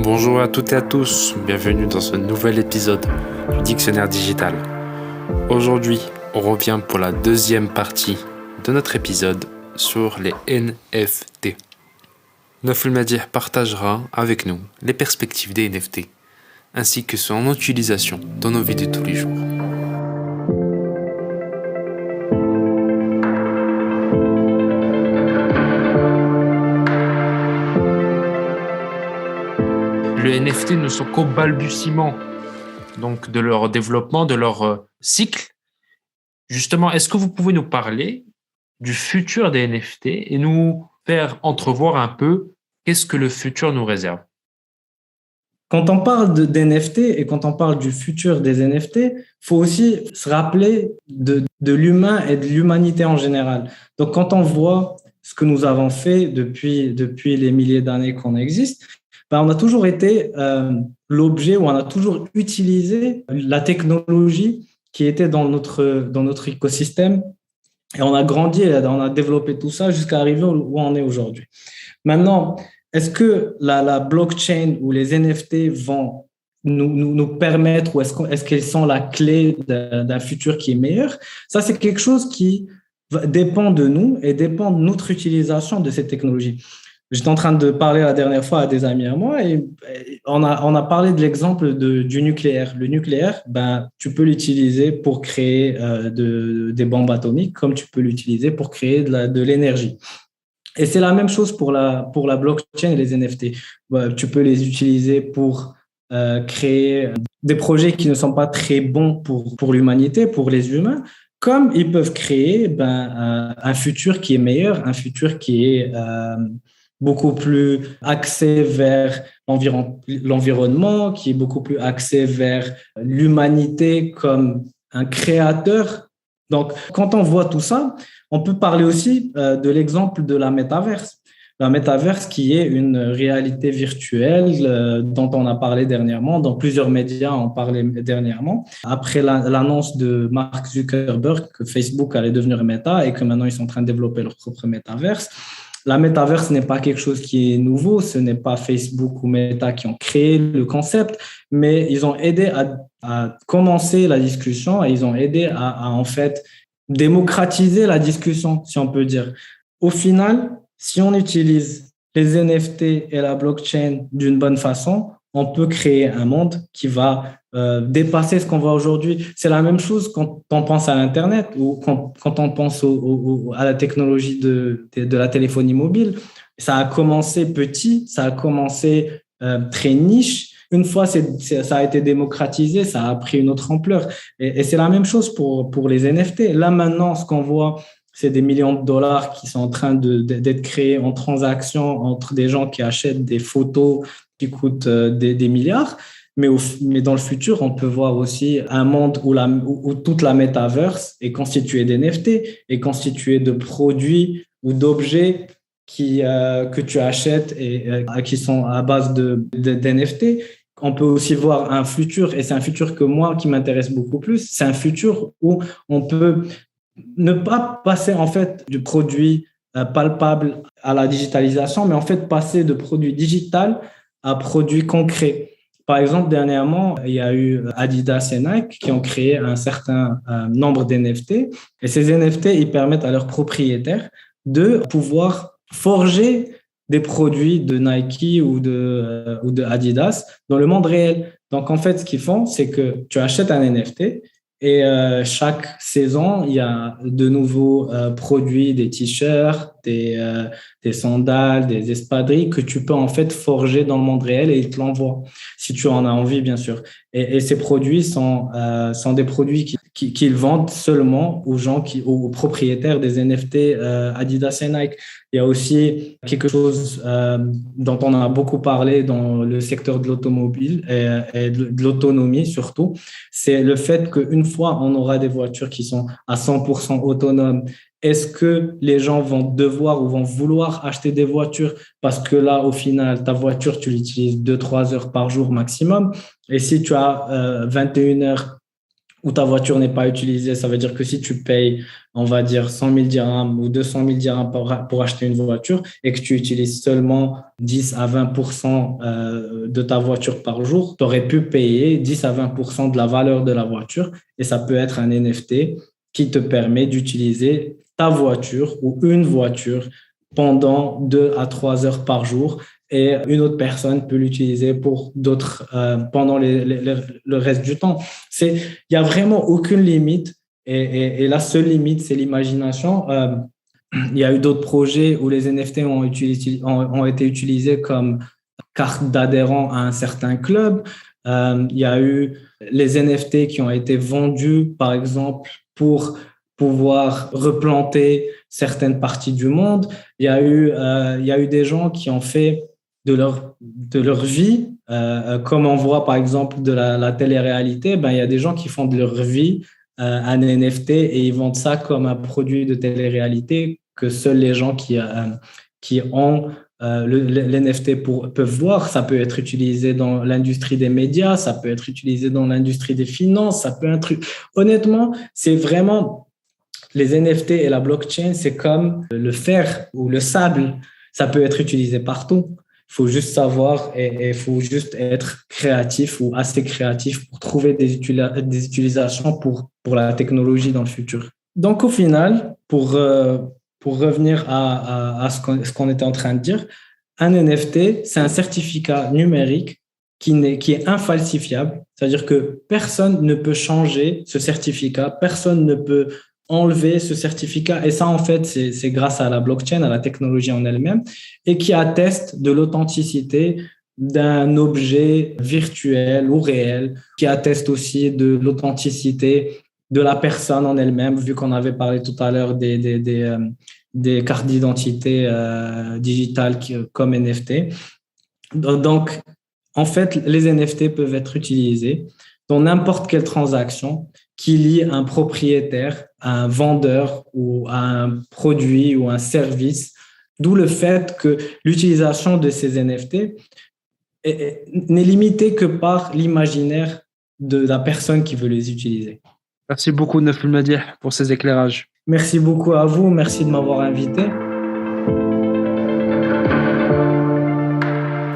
Bonjour à toutes et à tous, bienvenue dans ce nouvel épisode du Dictionnaire Digital. Aujourd'hui, on revient pour la deuxième partie de notre épisode sur les NFT. Nafel Madih partagera avec nous les perspectives des NFT, ainsi que son utilisation dans nos vies de tous les jours. Les NFT ne sont qu'au balbutiement donc de leur développement, de leur cycle. Justement, est-ce que vous pouvez nous parler du futur des NFT et nous faire entrevoir un peu qu'est-ce que le futur nous réserve? Quand on parle d'NFT et quand on parle du futur des NFT, il faut aussi se rappeler de l'humain et de l'humanité en général. Donc, quand on voit ce que nous avons fait depuis les milliers d'années qu'on existe, ben, on a toujours été l'objet où on a toujours utilisé la technologie qui était dans notre écosystème et on a grandi, on a développé tout ça jusqu'à arriver où on est aujourd'hui. Maintenant, est-ce que la blockchain ou les NFT vont nous permettre ou est-ce qu'elles sont la clé d'un futur qui est meilleur? Ça, c'est quelque chose qui dépend de nous et dépend de notre utilisation de ces technologies. J'étais en train de parler la dernière fois à des amis à moi et on a parlé de l'exemple du nucléaire. Le nucléaire, ben, tu peux l'utiliser pour créer des bombes atomiques comme tu peux l'utiliser pour créer de l'énergie. Et c'est la même chose pour la blockchain et les NFT. Tu peux les utiliser pour créer des projets qui ne sont pas très bons pour l'humanité, pour les humains, comme ils peuvent créer un futur qui est meilleur, un futur qui est beaucoup plus axé vers l'environnement, qui est beaucoup plus axé vers l'humanité comme un créateur. Donc, quand on voit tout ça, on peut parler aussi de l'exemple de la métaverse. La métaverse qui est une réalité virtuelle dont on a parlé dernièrement, dans plusieurs médias on parlait dernièrement, après l'annonce de Mark Zuckerberg que Facebook allait devenir Meta et que maintenant ils sont en train de développer leur propre métaverse. La métaverse n'est pas quelque chose qui est nouveau, ce n'est pas Facebook ou Meta qui ont créé le concept, mais ils ont aidé à commencer la discussion et ils ont aidé à en fait démocratiser la discussion, si on peut dire. Au final, si on utilise les NFT et la blockchain d'une bonne façon, on peut créer un monde qui va dépasser ce qu'on voit aujourd'hui. C'est la même chose quand on pense à l'Internet ou quand on pense à la technologie de la téléphonie mobile. Ça a commencé petit, ça a commencé très niche. Une fois ça a été démocratisé, ça a pris une autre ampleur. Et c'est la même chose pour les NFT. Là, maintenant, ce qu'on voit, c'est des millions de dollars qui sont en train d'être créés en transaction entre des gens qui achètent des photos qui coûtent des milliards. Mais dans le futur, on peut voir aussi un monde où toute la métaverse est constituée d'NFT, est constituée de produits ou d'objets que tu achètes et qui sont à base d'NFT. On peut aussi voir un futur, et c'est un futur qui m'intéresse beaucoup plus, c'est un futur où on peut ne pas passer en fait du produit palpable à la digitalisation, mais en fait passer de produit digital à produit concret. Par exemple, dernièrement, il y a eu Adidas et Nike qui ont créé un certain nombre d'NFT, et ces NFT, ils permettent à leurs propriétaires de pouvoir forger des produits de Nike ou de Adidas dans le monde réel. Donc, en fait, ce qu'ils font, c'est que tu achètes un NFT et chaque saison, il y a de nouveaux produits, des t-shirts, des sandales, des espadrilles que tu peux en fait forger dans le monde réel et ils te l'envoient, si tu en as envie, bien sûr. Et ces produits sont des produits qu'ils vendent seulement aux propriétaires des NFT Adidas et Nike. Il y a aussi quelque chose dont on a beaucoup parlé dans le secteur de l'automobile et de l'autonomie surtout, c'est le fait qu'une fois on aura des voitures qui sont à 100% autonomes, est-ce que les gens vont devoir ou vont vouloir acheter des voitures parce que là, au final, ta voiture, tu l'utilises 2-3 heures par jour maximum. Et si tu as 21 heures où ta voiture n'est pas utilisée. Ça veut dire que si tu payes, on va dire 100 000 dirhams ou 200 000 dirhams pour acheter une voiture et que tu utilises seulement 10 à 20% de ta voiture par jour, tu aurais pu payer 10 à 20% de la valeur de la voiture et ça peut être un NFT qui te permet d'utiliser ta voiture ou une voiture pendant 2 à 3 heures par jour et une autre personne peut l'utiliser pour d'autres pendant le reste du temps. Il n'y a vraiment aucune limite et la seule limite, c'est l'imagination. Il y a eu d'autres projets où les NFT ont été utilisés comme carte d'adhérent à un certain club. Il y a eu les NFT qui ont été vendus, par exemple, pour pouvoir replanter certaines parties du monde. Il y a eu des gens qui ont fait de leur vie, comme on voit par exemple de la télé-réalité, ben, il y a des gens qui font de leur vie un NFT et ils vendent ça comme un produit de télé-réalité que seuls les gens qui ont l'NFT peuvent voir. Ça peut être utilisé dans l'industrie des médias, ça peut être utilisé dans l'industrie des finances, ça peut être... Honnêtement, c'est vraiment... Les NFT et la blockchain, c'est comme le fer ou le sable. Ça peut être utilisé partout. Il faut juste savoir et il faut juste être créatif ou assez créatif pour trouver des utilisations pour la technologie dans le futur. Donc, au final, pour revenir à ce qu'on était en train de dire, un NFT, c'est un certificat numérique qui est infalsifiable. C'est-à-dire que personne ne peut changer ce certificat, personne ne peut enlever ce certificat. Et ça, en fait, c'est grâce à la blockchain, à la technologie en elle-même, et qui atteste de l'authenticité d'un objet virtuel ou réel, qui atteste aussi de l'authenticité de la personne en elle-même, vu qu'on avait parlé tout à l'heure des cartes d'identité digitales comme NFT. Donc, en fait, les NFT peuvent être utilisés dans n'importe quelle transaction qui lie un propriétaire à un vendeur ou à un produit ou un service, d'où le fait que l'utilisation de ces NFT n'est limitée que par l'imaginaire de la personne qui veut les utiliser. Merci beaucoup, Nafel Madih, pour ces éclairages. Merci beaucoup à vous, merci de m'avoir invité.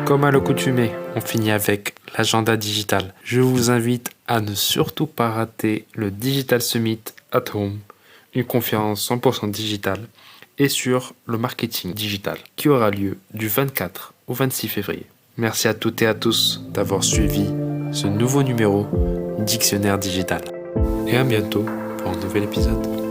Comme à l'accoutumée, on finit avec l'agenda digital. Je vous invite à ne surtout pas rater le Digital Summit at Home, une conférence 100% digitale et sur le marketing digital qui aura lieu du 24 au 26 février. Merci à toutes et à tous d'avoir suivi ce nouveau numéro Dictionnaire digital. Et à bientôt pour un nouvel épisode.